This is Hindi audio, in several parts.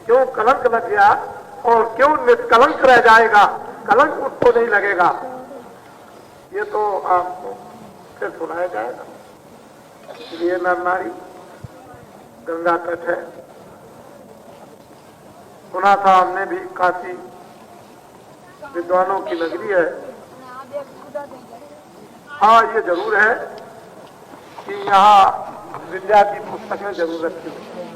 क्यों कलंक लग गया और क्यों निष्कलंक रह जाएगा, कलंक उसको नहीं लगेगा, ये तो आपको फिर सुनाया जाएगा। इसलिए नर नारी गंगा तट है। सुना था हमने भी काशी विद्वानों की नगरी है। हाँ, ये जरूर है कि यहाँ विद्या की पुस्तकें जरूर रखी हुई,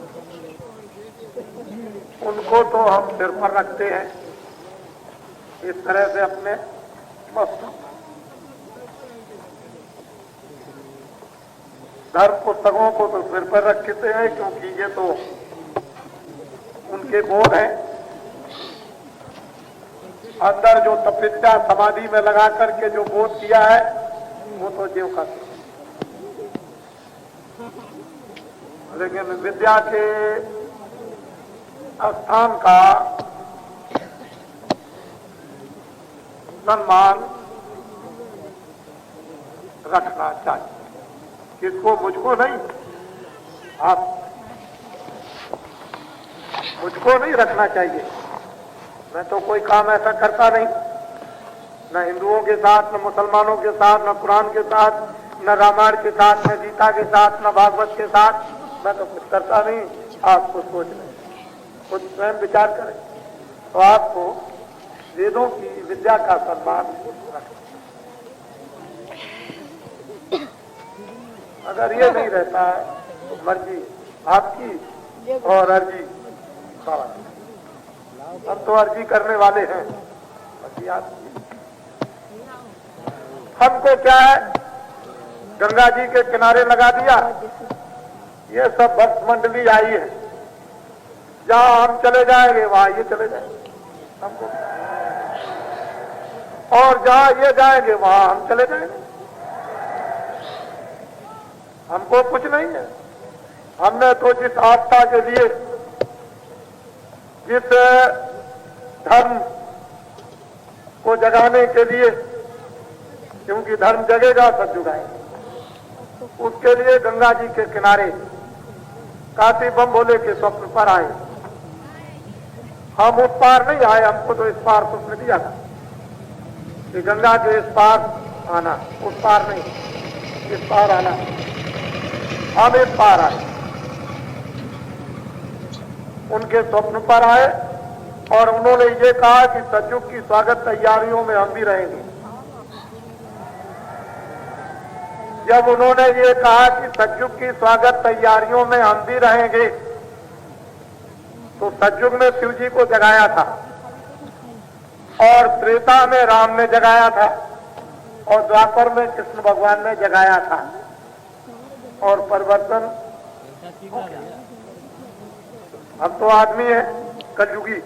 उनको तो हम सिर पर रखते हैं इस तरह से अपने मस्त धर्म पुस्तकों को तो सिर पर रखते हैं, क्योंकि ये तो उनके बोध हैं। अंदर जो तपस्या समाधि में लगा करके जो बोध किया है वो तो जीव का, लेकिन विद्या के स्थान का सम्मान रखना चाहिए। किसको? मुझको नहीं, आप मुझको नहीं रखना चाहिए। मैं तो कोई काम ऐसा करता नहीं, न हिंदुओं के साथ, न मुसलमानों के साथ, न कुरान के साथ, न रामायण के साथ, न गीता के साथ, न भागवत के साथ, मैं तो कुछ करता नहीं। आप खुद सोच लें, खुद स्वयं विचार करें, तो आपको वेदों की विद्या का सम्मान रखें। अगर ये नहीं रहता है तो मर्जी आपकी और अर्जी बाबा, हम तो अर्जी करने वाले हैं, मर्जी आपकी। हमको क्या है, गंगा जी के किनारे लगा दिया, ये सब भक्त मंडली आई है, जहां हम चले जाएंगे वहां ये चले जाएंगे हमको, और जहां ये जाएंगे वहां हम चले जाएंगे, हमको कुछ नहीं है। हमने तो जिस आस्था के लिए, जिस धर्म को जगाने के लिए, क्योंकि धर्म जगेगा सब जुगाएगा, उसके लिए गंगा जी के किनारे काशी बम भोले के स्वप्न पर आए। हम उस पार नहीं आए, हमको तो इस पार स्वप्न दिया था कि गंगा के इस पार आना, उस पार नहीं, इस पार आना। हम इस पार आए, उनके स्वप्न पर आए, और उन्होंने ये कहा कि सतयुग की स्वागत तैयारियों में हम भी रहेंगे। जब उन्होंने ये कहा कि सतयुग की स्वागत तैयारियों में हम भी रहेंगे, तो सतयुग में शिव जी को जगाया था, और त्रेता में राम ने जगाया था, और द्वापर में कृष्ण भगवान ने जगाया था, और परिवर्तन हो गया। हम तो आदमी हैं कलयुगी,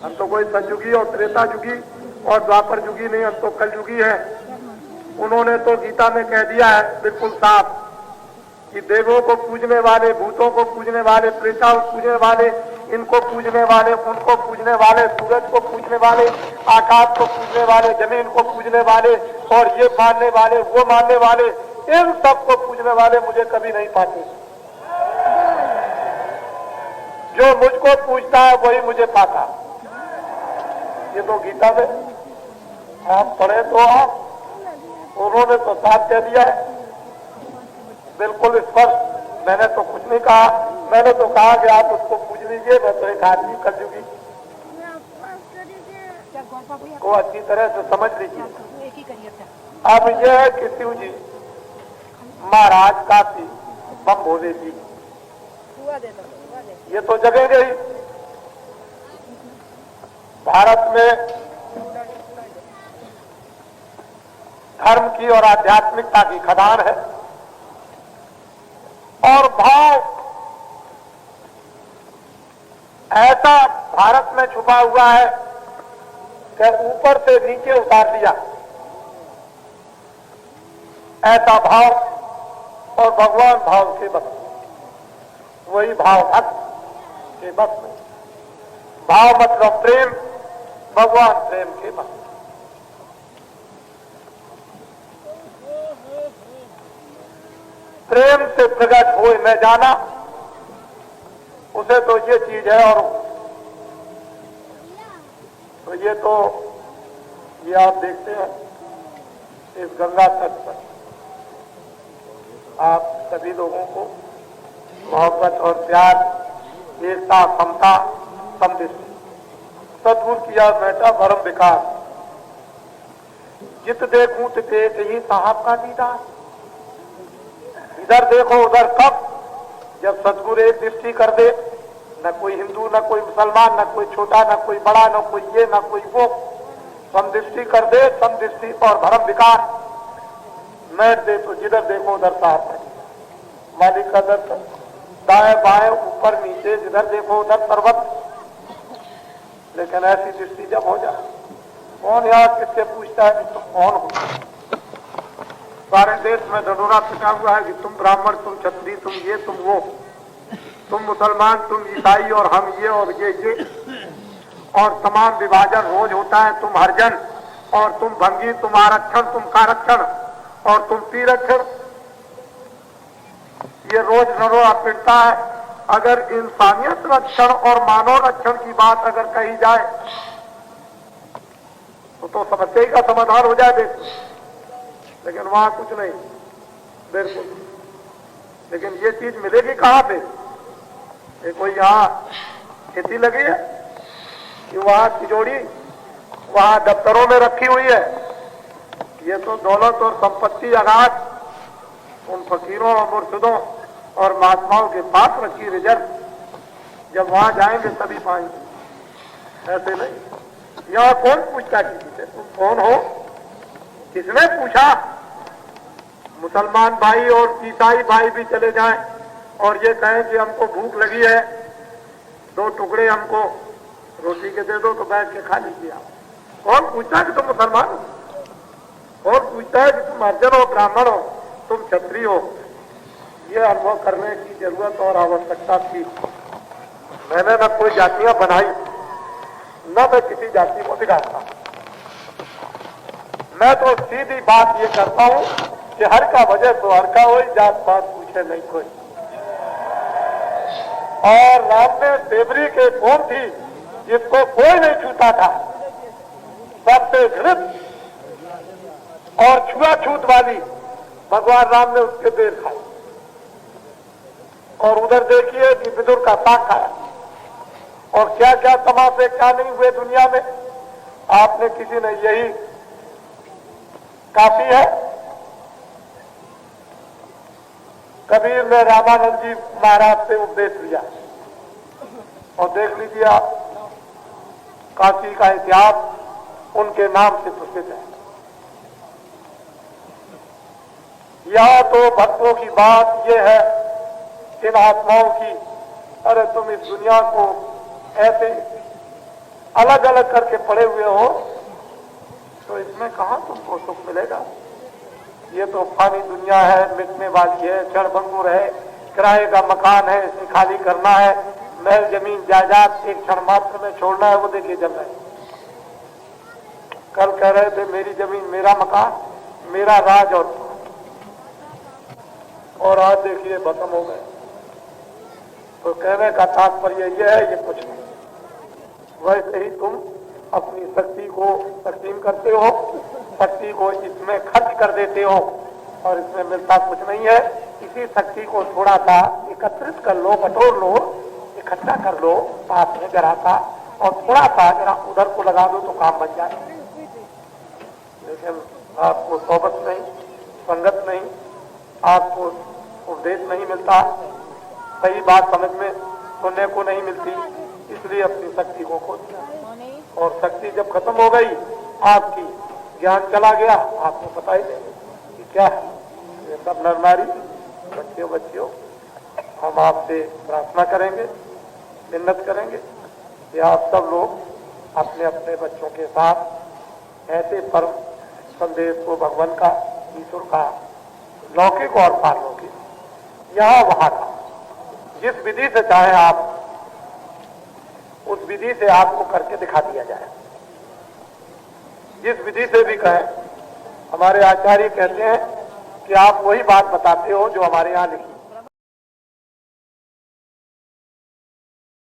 हम तो कोई सतयुगी और त्रेता युगी और द्वापर युगी नहीं, हम तो कलयुगी हैं। उन्होंने तो गीता में कह दिया है बिल्कुल साफ कि देवों को पूजने वाले, भूतों को पूजने वाले, प्रेताओं को पूजने वाले, इनको पूजने वाले, उनको पूजने वाले, सूरज को पूजने वाले, आकाश को पूजने वाले, जमीन को पूजने वाले, और ये मानने वाले, वो मानने वाले, इन सबको पूजने वाले मुझे कभी नहीं पाते। जो मुझको पूजता है वही मुझे पाता। ये तो गीता में आप पढ़े तो आप, उन्होंने तो साथ कह दिया है बिल्कुल स्पष्ट। मैंने तो कुछ नहीं कहा, मैंने तो कहा कि आप उसको पूज लीजिए, मैं तो एक आदमी कर दूंगी को अच्छी तरह से समझ लीजिए। अब यह है कि शिव जी महाराज काशी बम भोले जी, ये तो जगेंगे ही। भारत में धर्म की और आध्यात्मिकता की खदान है, और भाव ऐसा भारत में छुपा हुआ है कि ऊपर से नीचे उतार दिया, ऐसा भाव, और भगवान भाव के बस, वही भाव भक्त के बस में। भाव मतलब प्रेम, भगवान प्रेम के बस। प्रेम से प्रकट होए मैं जाना, उसे तो ये चीज है। और तो ये आप देखते हैं इस गंगा तट पर आप सभी लोगों को मोहब्बत और प्यार, एकता, समता, समदृष्टि, सद्गुरु किया बेटा परम विकास, जित देखूं तित एक ही साहब का दीदार। इधर देखो उधर कब, जब सद्गुरु एक दृष्टि कर दे, न कोई हिंदू, न कोई मुसलमान, न कोई छोटा, न कोई बड़ा, न कोई ये, न कोई वो, समदृष्टि कर दे, समदृष्टि और भरम विकार मैट दे तो जिधर देखो उधर साहब मालिक का दर्शन, दाएं बाएं ऊपर नीचे जिधर देखो उधर पर्वत। लेकिन ऐसी दृष्टि जब हो जाए, कौन यार किससे पूछता है कि तुम कौन हो? सारे देश में ढढोरा पिटा हुआ है कि तुम ब्राह्मण, तुम क्षत्रिय, तुम ये, तुम वो, तुम मुसलमान, तुम ईसाई, और हम ये और ये, और तमाम विभाजन रोज होता है। तुम हरिजन और तुम भंगी, तुम आरक्षण, तुम कारक्षण और तुम तीरक्षण, ये रोज नरोड़ा पिटता है। अगर इंसानियत रक्षण और मानव रक्षण की बात अगर कही जाए तो समस्या का समाधान हो जाए देश में, लेकिन वहां कुछ नहीं, बिल्कुल। लेकिन ये चीज मिलेगी कहां पे? ये कोई यहाँ खेती लगी है कि वहां तिजोरी वहां दफ्तरों में रखी हुई है? ये तो दौलत और संपत्ति अगाध उन फकीरों और मुर्शिदों और महात्माओं के पास रखी रिजर्व, जब वहां जाएंगे तभी पाएंगे, ऐसे नहीं। यहाँ कौन पूछता किसी से तुम कौन हो? किसने पूछा? मुसलमान भाई और ईसाई भाई भी चले जाएं और ये कहें कि हमको भूख लगी है, 2 टुकड़े हमको रोटी के दे दो तो बैठ के खा लीजिए आप। कौन पूछता है कि तुम मुसलमान हो? कौन पूछता है कि तुम हरिजन हो, ब्राह्मण हो, तुम क्षत्रिय हो? ये अनुभव करने की जरूरत और आवश्यकता थी। मैंने न कोई जातियां बनाई, न मैं किसी जाति को बिगाड़ता। मैं तो सीधी बात ये करता हूं कि हर का वजह तो हर का हो, जात पात पूछे नहीं कोई। और राम में देवरी के कौन थी जिसको कोई नहीं छूता था, सबसे घृत और छुआछूत वाली भगवान राम ने उसके देर खाई। और उधर देखिए कि विदुर का साग खाया, और क्या क्या तमाशे क्या नहीं हुए दुनिया में। आपने किसी ने यही काफी है। कबीर ने रामानंद जी महाराज से उपदेश लिया, और देख लीजिए आप काशी का इतिहास उनके नाम से प्रसिद्ध है। यह तो भक्तों की बात यह है, इन आत्माओं की, अरे तुम इस दुनिया को ऐसे अलग अलग करके पड़े हुए हो, तो इसमें कहां तुमको सुख मिलेगा? ये तो फानी दुनिया है, मिटने वाली है, क्षणभंगुर है, किराए का मकान है, इसे खाली करना है, महल जमीन जायदाद एक क्षण मात्र में छोड़ना है। वो देखिए जब है, कल कह रहे थे मेरी जमीन मेरा मकान मेरा राज, और आज देखिए खत्म हो गए। तो कहने का तात्पर्य यह है, ये कुछ नहीं। वैसे ही तुम अपनी शक्ति को तकसीम करते हो, शक्ति को इसमें खर्च कर देते हो, और इसमें मिलता कुछ नहीं है। इसी शक्ति को थोड़ा सा एकत्रित कर लो, बटोर लो, इकट्ठा कर लो पास में जरा सा, और थोड़ा सा जरा उधर को लगा दो तो काम बन जाए। लेकिन आपको सोबत नहीं, संगत नहीं, आपको उपदेश नहीं मिलता, सही बात समझ में सुनने को नहीं मिलती, इसलिए अपनी शक्ति को खो दिया। और शक्ति जब खत्म हो गई आपकी, ज्ञान चला गया, आपको पता ही नहीं कि क्या है। ये सब नर नारी, बच्चियों, हम आपसे प्रार्थना करेंगे, मिन्नत करेंगे कि आप सब लोग अपने अपने बच्चों के साथ ऐसे परम संदेश को भगवान का, ईश्वर का, लौकिक और पारलौकिक, यहाँ वहां का, जिस विधि से चाहे आप उस विधि से आपको करके दिखा दिया जाए। जिस विधि से भी कहें, हमारे आचार्य कहते हैं कि आप वही बात बताते हो जो हमारे यहाँ लिखी